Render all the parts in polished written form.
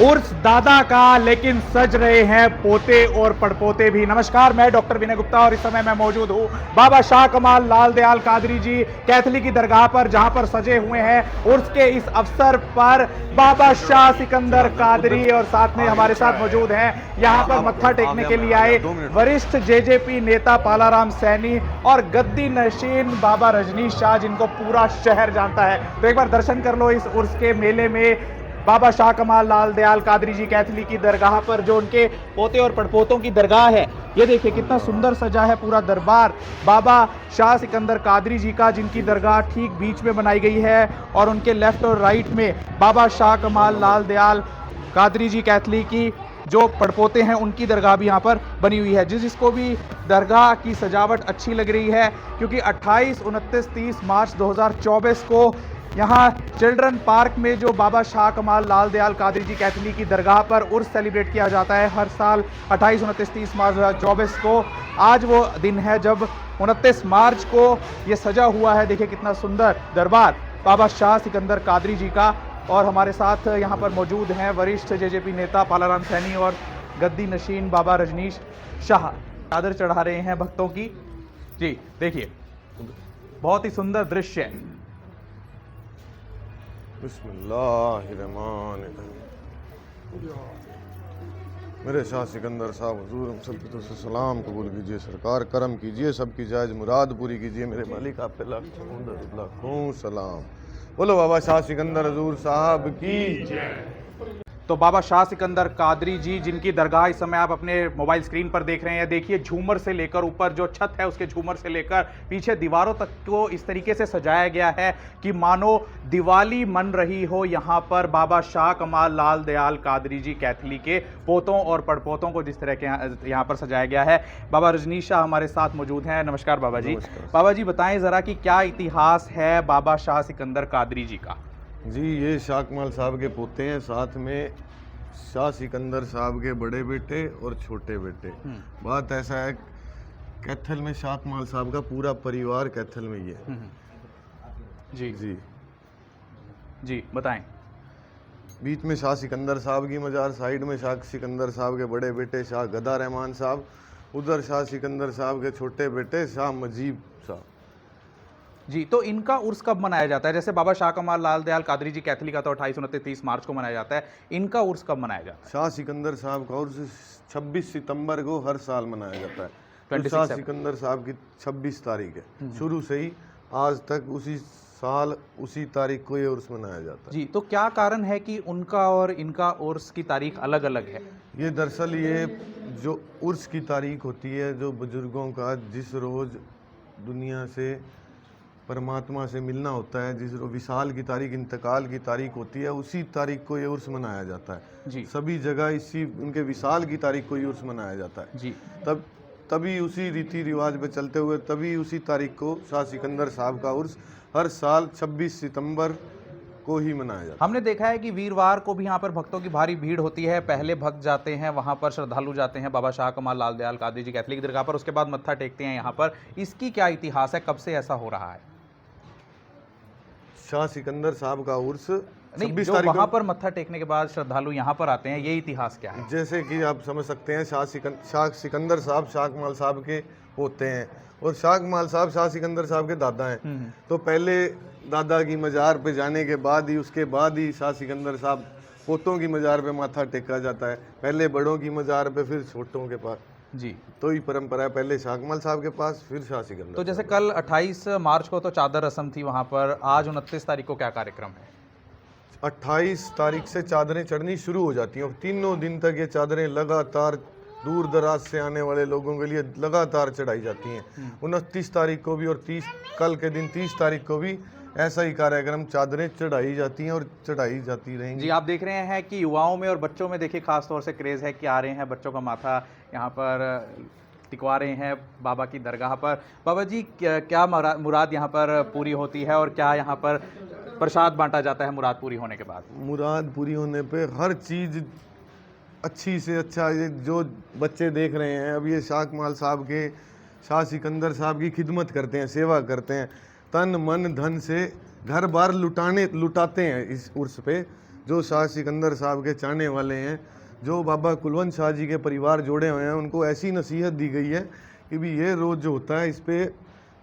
उर्स दादा का, लेकिन सज रहे हैं पोते और पड़पोते भी। नमस्कार, मैं डॉक्टर विनय गुप्ता और इस समय मैं मौजूद हूँ बाबा शाह कमाल लाल दयाल कादरी जी कैथली की दरगाह पर, जहां पर सजे हुए हैं उर्स के इस अवसर पर बाबा शाह सिकंदर कादरी, और साथ में हमारे साथ मौजूद हैं यहां पर मत्था टेकने के लिए आए वरिष्ठ जेजेपी नेता पालाराम सैनी और गद्दी नशीन बाबा रजनीश शाह, जिनको पूरा शहर जानता है। तो एक बार दर्शन कर लो इस उर्स के मेले में। बाबा शाह कमाल लाल दयाल कादरी जी कैथली की दरगाह पर, जो उनके पोते और पड़पोतों की दरगाह है, ये देखिए कितना सुंदर सजा है पूरा दरबार बाबा शाह सिकंदर कादरी जी का, जिनकी दरगाह ठीक बीच में बनाई गई है और उनके लेफ्ट और राइट में बाबा शाह कमाल लाल दयाल कादरी जी कैथली की जो पड़पोते हैं उनकी दरगाह भी यहाँ पर बनी हुई है। जिसको भी दरगाह की सजावट अच्छी लग रही है, क्योंकि 28, 29, 30 मार्च 2024 को यहाँ चिल्ड्रन पार्क में जो बाबा शाह कमाल लाल दयाल कादरी जी कैथली की दरगाह पर उर्स सेलिब्रेट किया जाता है हर साल 28, 29, 30 मार्च 2024 को। आज वो दिन है जब 29 मार्च को ये सजा हुआ है। देखिए कितना सुंदर दरबार बाबा शाह सिकंदर कादरी जी का। और हमारे साथ यहाँ पर मौजूद हैं वरिष्ठ जेजेपी नेता पालाराम सैनी और गद्दी नशीन बाबा रजनीश शाह, चादर चढ़ा रहे हैं भक्तों की। जी देखिए बहुत ही सुंदर दृश्य है। बिस्मिल्लाहिर्रहमानिर्रहीम। मेरे शाह सिकंदर साहब हुजूर हम सब तो से सलाम कबूल कीजिए, सरकार करम कीजिए, सबकी जायज़ मुराद पूरी कीजिए। मेरे मालिक आप पे लाखों सलाम। बोलो बाबा शाह सिकंदर हुजूर साहब की। तो बाबा शाह सिकंदर कादरी जी, जिनकी दरगाह इस समय आप अपने मोबाइल स्क्रीन पर देख रहे हैं, देखिए झूमर से लेकर ऊपर जो छत है उसके झूमर से लेकर पीछे दीवारों तक को इस तरीके से सजाया गया है कि मानो दिवाली मन रही हो यहाँ पर बाबा शाह कमाल लाल दयाल कादरी जी कैथली के पोतों और पड़पोतों को जिस तरह के यहाँ पर सजाया गया है। बाबा रजनीश शाह हमारे साथ मौजूद हैं। नमस्कार बाबा जी। बाबा जी बताएं ज़रा कि क्या इतिहास है बाबा शाह सिकंदर कादरी जी का। जी ये शाह कमाल साहब के पोते हैं, साथ में शाह सिकंदर साहब के बड़े बेटे और छोटे बेटे। बात ऐसा है, कैथल में शाह कमाल साहब का पूरा परिवार कैथल में ही है। जी जी जी बताएं। बीच में शाह सिकंदर साहब की मजार, साइड में शाह सिकंदर साहब के बड़े बेटे शाह गदा रहमान साहब, उधर शाह सिकंदर साहब के छोटे बेटे शाह मजीब साहब। जी तो इनका उर्स कब मनाया जाता है? जैसे बाबा शाह कमाल लाल दयाल कादरी जी कैथली का तो 28, 29, 30 मार्च को मनाया जाता है, इनका उर्स कब मनाया जाता है? शाह सिकंदर साहब का उर्स 26 सितंबर को हर साल मनाया जाता है। तो शाह सिकंदर साहब की 26 तारीख है, शुरू से ही आज तक उसी साल उसी तारीख को ये उर्स मनाया जाता है। जी तो क्या कारण है कि उनका और इनका उर्स की तारीख अलग अलग है? ये दरअसल ये जो उर्स की तारीख होती है, जो बुजुर्गों का जिस रोज़ दुनिया से परमात्मा से मिलना होता है, जिस विसाल की तारीख, इंतकाल की तारीख होती है, उसी तारीख को ये उर्स मनाया जाता है। जी सभी जगह इसी उनके विसाल की तारीख को ये उर्स मनाया जाता है। जी तभी उसी रीति रिवाज पे चलते हुए तभी उसी तारीख को शाह सिकंदर साहब का उर्स हर साल 26 सितंबर को ही मनाया जाता है। हमने देखा है कि वीरवार को भी यहाँ पर भक्तों की भारी भीड़ होती है। पहले भक्त जाते हैं वहाँ पर, श्रद्धालु जाते हैं बाबा शाह कमाल लाल दयाल कादरी जी कैथली की दरगाह पर, उसके बाद मत्था टेकते हैं यहाँ पर। इसकी क्या इतिहास है, कब से ऐसा हो रहा है? शाह सिकंदर साहब का उर्स नहीं, जो वहाँ पर मत्था टेकने के बाद श्रद्धालु यहाँ पर आते हैं, ये इतिहास क्या है? जैसे कि आप समझ सकते हैं, शाह सिकंदर साहब शाह कमाल साहब के पोते हैं और शाह कमाल साहब शाह सिकंदर साहब के दादा हैं। तो पहले दादा की मजार पे जाने के बाद ही, उसके बाद ही शाह सिकंदर साहब पोतों की मजार पे माथा टेका जाता है। पहले बड़ों की मजार पे, फिर छोटों के पास। जी तो ही परंपरा है, पहले शाह कमाल साहब के पास, फिर शाह सिकंदर। तो जैसे कल 28 मार्च को तो चादर रस्म थी वहाँ पर, आज 29 तारीख को क्या कार्यक्रम है? 28 तारीख से चादरें चढ़नी शुरू हो जाती हैं और तीनों दिन तक ये चादरें लगातार दूर दराज से आने वाले लोगों के लिए लगातार चढ़ाई जाती हैं। 29 तारीख को भी और 30 कल के दिन 30 तारीख को भी ऐसा ही कार्यक्रम, चादरें चढ़ाई जाती हैं और चढ़ाई जाती रहेंगी। जी आप देख रहे हैं कि युवाओं में और बच्चों में देखिए खास तौर से क्रेज़ है कि आ रहे हैं, बच्चों का माथा यहाँ पर टिकवा रहे हैं बाबा की दरगाह पर। बाबा जी क्या मुराद यहाँ पर पूरी होती है और क्या यहाँ पर प्रसाद बांटा जाता है मुराद पूरी होने के बाद? मुराद पूरी होने पे हर चीज़ अच्छी से अच्छा, ये जो बच्चे देख रहे हैं अब, ये शाह कमाल साहब के, शाह सिकंदर साहब की खिदमत करते हैं, सेवा करते हैं, तन मन धन से घर बार लुटाते हैं इस उर्स पे। जो शाह सिकंदर साहब के चाहने वाले हैं, जो बाबा कुलवंत शाह जी के परिवार जोड़े हुए हैं, उनको ऐसी नसीहत दी गई है कि भी ये रोज़ जो होता है इस पे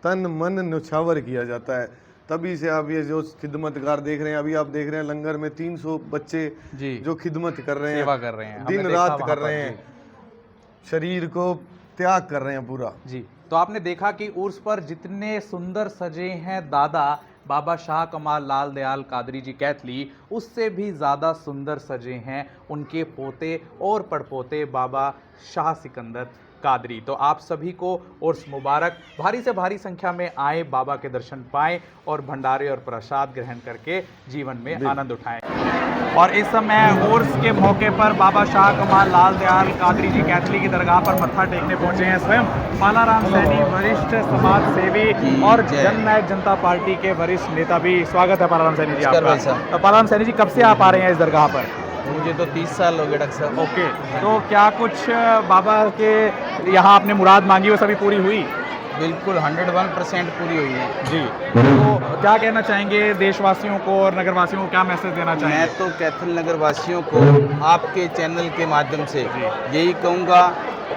तन मन न्यौछावर किया जाता है। तभी से आप ये जो खिदमतगार देख रहे हैं, अभी आप देख रहे हैं लंगर में 300 बच्चे जी जो खिदमत कर रहे हैं, सेवा कर रहे हैं, हमने दिन देखा रात वहाँ कर पर, रहे हैं, शरीर को त्याग कर रहे हैं पूरा। जी। तो आपने देखा कि उर्स पर जितने सुंदर सजे हैं दादा बाबा शाह कमाल लाल दयाल कादरी जी कैथली, उससे भी ज़्यादा सुंदर सजे हैं उनके पोते और पड़पोते बाबा शाह सिकंदर कादरी। तो आप सभी को उर्स मुबारक। भारी से भारी संख्या में आए, बाबा के दर्शन पाएं और भंडारे और प्रसाद ग्रहण करके जीवन में आनंद उठाएं। और इस समय उर्स के मौके पर बाबा शाह कमाल लाल दयाल कादरी जी कैथली की दरगाह पर मत्था टेकने पहुंचे हैं स्वयं पालाराम सैनी, वरिष्ठ समाज सेवी और जननायक जनता पार्टी के वरिष्ठ नेता भी। स्वागत है पालाराम सैनी जी आपका। तो पालाराम सैनी जी, कब से आप आ रहे हैं इस दरगाह पर? मुझे तो 30 साल हो गए डॉक्टर साहब। ओके, तो क्या कुछ बाबा के यहाँ आपने मुराद मांगी वो सभी पूरी हुई? बिल्कुल 101% पूरी हुई है जी। तो क्या कहना चाहेंगे देशवासियों को और नगरवासियों को, क्या मैसेज देना चाहेंगे? मैं तो कैथल नगर वासियों को आपके चैनल के माध्यम से यही कहूँगा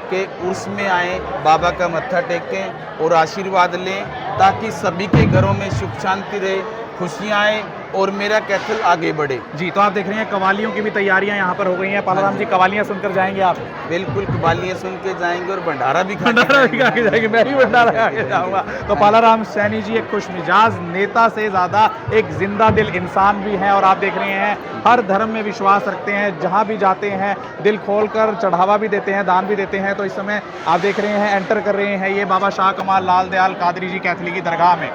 कि उर्स में आए, बाबा का मत्था टेकें और आशीर्वाद लें, ताकि सभी के घरों में सुख शांति रहे, खुशियाँ आए और मेरा कैथल आगे बढ़े। जी। तो आप देख रहे हैं कवालियों की भी तैयारियां यहाँ पर हो गई हैं। पालाराम जी, कवालियां सुनकर जाएंगे आप? बिल्कुल, कवालियाँ सुन के जाएंगे और भंडारा भी भंडारा भी खा के जाएंगे। मैं भी भंडारा खा के जाऊंगा। तो पालाराम सैनी जी एक खुशमिजाज नेता से ज़्यादा एक जिंदा दिल इंसान भी हैं, और आप देख रहे हैं हर धर्म में विश्वास रखते हैं, जहाँ भी जाते हैं दिल खोलकर चढ़ावा भी देते हैं, दान भी देते हैं। तो इस समय आप देख रहे हैं एंटर कर रहे हैं ये बाबा शाह कमाल लाल दयाल कादरी जी कैथली की दरगाह में।